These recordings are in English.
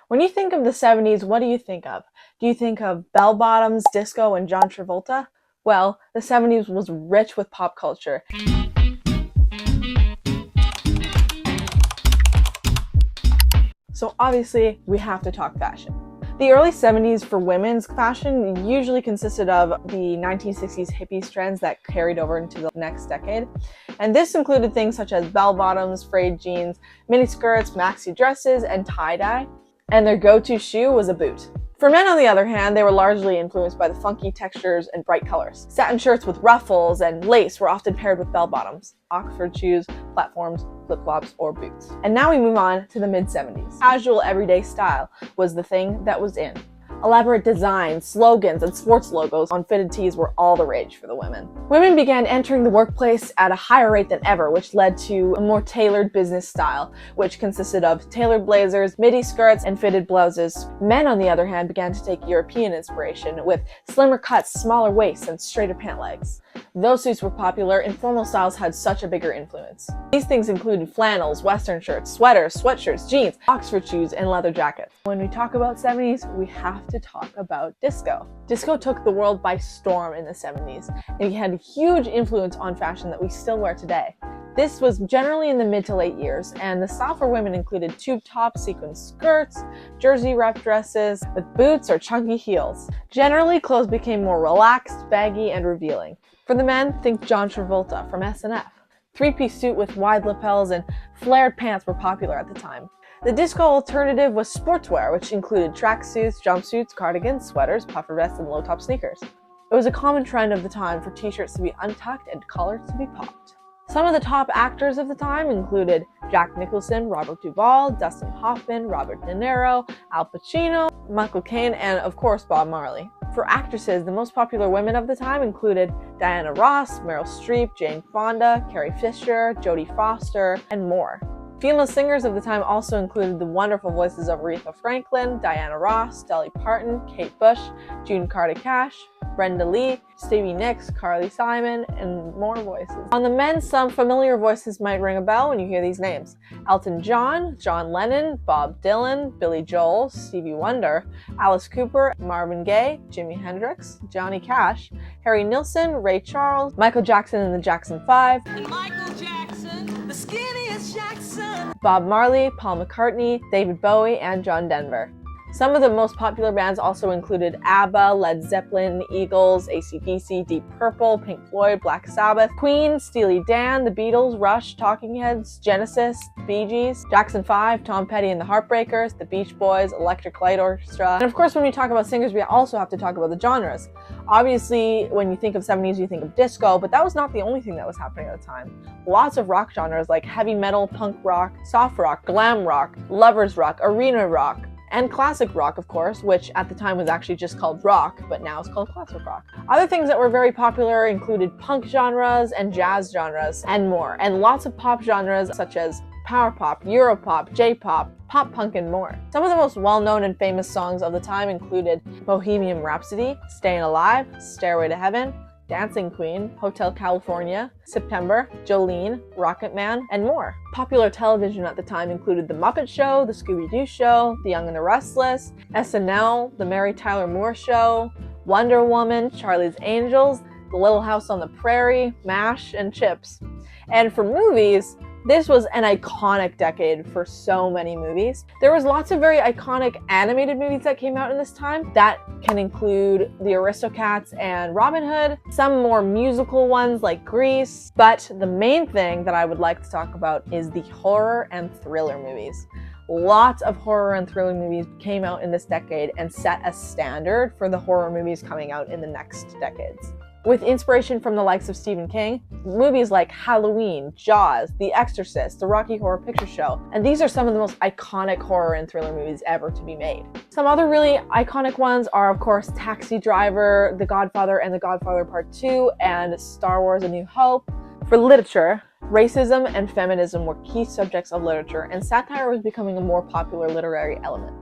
When you think of the 70s, what do you think of? Do you think of bell-bottoms, disco, and John Travolta? Well, the 70s was rich with pop culture. So obviously, we have to talk fashion. The early 70s for women's fashion usually consisted of the 1960s hippies trends that carried over into the next decade. And this included things such as bell-bottoms, frayed jeans, miniskirts, maxi dresses, and tie-dye. And their go-to shoe was a boot. For men, on the other hand, they were largely influenced by the funky textures and bright colors. Satin shirts with ruffles and lace were often paired with bell-bottoms, Oxford shoes, platforms, flip-flops, or boots. And now we move on to the mid-70s. Casual everyday style was the thing that was in. Elaborate designs, slogans, and sports logos on fitted tees were all the rage for the women. Women began entering the workplace at a higher rate than ever, which led to a more tailored business style, which consisted of tailored blazers, midi skirts, and fitted blouses. Men, on the other hand, began to take European inspiration with slimmer cuts, smaller waists, and straighter pant legs. Those suits were popular, and formal styles had such a bigger influence. These things included flannels, western shirts, sweaters, sweatshirts, jeans, Oxford shoes, and leather jackets. When we talk about 70s, we have to talk about disco. Disco took the world by storm in the 70s, and it had a huge influence on fashion that we still wear today. This was generally in the mid to late years, and the style for women included tube tops, sequin skirts, jersey wrap dresses with boots or chunky heels. Generally, clothes became more relaxed, baggy, and revealing. For the men, think John Travolta from S&F. Three-piece suit with wide lapels and flared pants were popular at the time. The disco alternative was sportswear, which included tracksuits, jumpsuits, cardigans, sweaters, puffer vests, and low-top sneakers. It was a common trend of the time for t-shirts to be untucked and collars to be popped. Some of the top actors of the time included Jack Nicholson, Robert Duvall, Dustin Hoffman, Robert De Niro, Al Pacino, Michael Caine, and of course Bob Marley. For actresses, the most popular women of the time included Diana Ross, Meryl Streep, Jane Fonda, Carrie Fisher, Jodie Foster, and more. Female singers of the time also included the wonderful voices of Aretha Franklin, Diana Ross, Dolly Parton, Kate Bush, June Carter Cash, Brenda Lee, Stevie Nicks, Carly Simon, and more voices. On the men, some familiar voices might ring a bell when you hear these names. Elton John, John Lennon, Bob Dylan, Billy Joel, Stevie Wonder, Alice Cooper, Marvin Gaye, Jimi Hendrix, Johnny Cash, Harry Nilsson, Ray Charles, Michael Jackson and the Jackson 5, and Michael Jackson, the skinniest Jackson, Bob Marley, Paul McCartney, David Bowie, and John Denver. Some of the most popular bands also included ABBA, Led Zeppelin, Eagles, AC/DC, Deep Purple, Pink Floyd, Black Sabbath, Queen, Steely Dan, The Beatles, Rush, Talking Heads, Genesis, Bee Gees, Jackson 5, Tom Petty and the Heartbreakers, The Beach Boys, Electric Light Orchestra. And of course, when we talk about singers, we also have to talk about the genres. Obviously, when you think of 70s, you think of disco, but that was not the only thing that was happening at the time. Lots of rock genres like heavy metal, punk rock, soft rock, glam rock, lovers rock, arena rock, and classic rock, of course, which at the time was actually just called rock, but now it's called classic rock. Other things that were very popular included punk genres and jazz genres and more, and lots of pop genres such as power pop, Europop, J-pop, pop punk, and more. Some of the most well-known and famous songs of the time included Bohemian Rhapsody, Staying Alive, Stairway to Heaven, Dancing Queen, Hotel California, September, Jolene, Rocket Man, and more. Popular television at the time included The Muppet Show, The Scooby-Doo Show, The Young and the Restless, SNL, The Mary Tyler Moore Show, Wonder Woman, Charlie's Angels, The Little House on the Prairie, MASH, and Chips. And for movies, this was an iconic decade for so many movies. There was lots of very iconic animated movies that came out in this time. That can include The Aristocats and Robin Hood, some more musical ones like Grease, but the main thing that I would like to talk about is the horror and thriller movies. Lots of horror and thriller movies came out in this decade and set a standard for the horror movies coming out in the next decades. With inspiration from the likes of Stephen King, movies like Halloween, Jaws, The Exorcist, The Rocky Horror Picture Show, and these are some of the most iconic horror and thriller movies ever to be made. Some other really iconic ones are, of course, Taxi Driver, The Godfather and The Godfather Part 2, and Star Wars: A New Hope. For literature, racism and feminism were key subjects of literature, and satire was becoming a more popular literary element.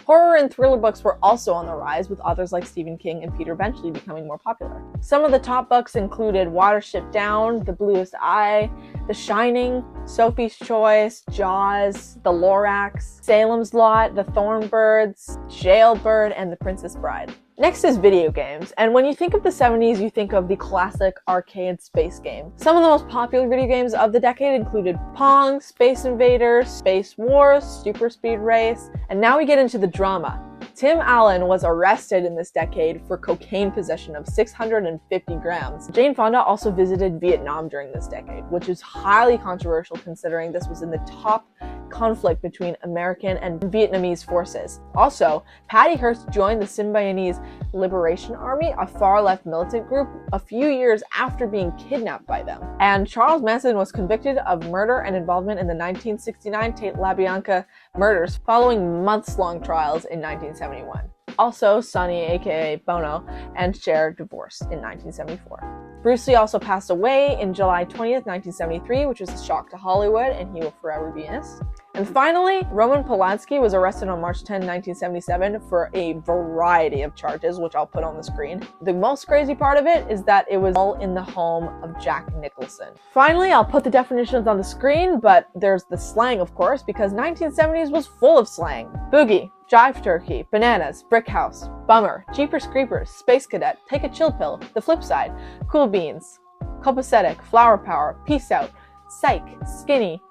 Horror and thriller books were also on the rise, with authors like Stephen King and Peter Benchley becoming more popular. Some of the top books included Watership Down, The Bluest Eye, The Shining, Sophie's Choice, Jaws, The Lorax, Salem's Lot, The Thornbirds, Jailbird, and The Princess Bride. Next is video games, and when you think of the 70s, you think of the classic arcade space game. Some of the most popular video games of the decade included Pong, Space Invaders, Space Wars, Super Speed Race, and now we get into the drama. Tim Allen was arrested in this decade for cocaine possession of 650 grams. Jane Fonda also visited Vietnam during this decade, which is highly controversial considering this was in the top conflict between American and Vietnamese forces. Also, Patty Hearst joined the Symbionese Liberation Army, a far-left militant group, a few years after being kidnapped by them. And Charles Manson was convicted of murder and involvement in the 1969 Tate LaBianca murders following months-long trials in 1971. Also, Sonny, aka Bono, and Cher divorced in 1974. Bruce Lee also passed away in July 20th, 1973, which was a shock to Hollywood, and he will forever be missed. And finally, Roman Polanski was arrested on March 10, 1977 for a variety of charges, which I'll put on the screen. The most crazy part of it is that it was all in the home of Jack Nicholson. Finally, I'll put the definitions on the screen, but there's the slang, of course, because 1970s was full of slang. Boogie, Jive Turkey, Bananas, Brick House, Bummer, Jeepers Creepers, Space Cadet, Take a Chill Pill, The Flip Side, Cool Beans, Copacetic, Flower Power, Peace Out, Psych, Skinny,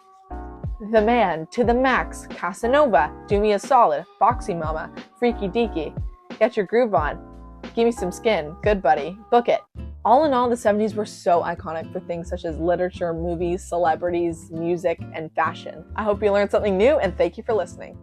The Man, To the Max, Casanova, Do Me a Solid, Boxy Mama, Freaky Deaky, Get Your Groove On, Give Me Some Skin, Good Buddy, Book It. All in all, the 70s were so iconic for things such as literature, movies, celebrities, music, and fashion. I hope you learned something new, and thank you for listening.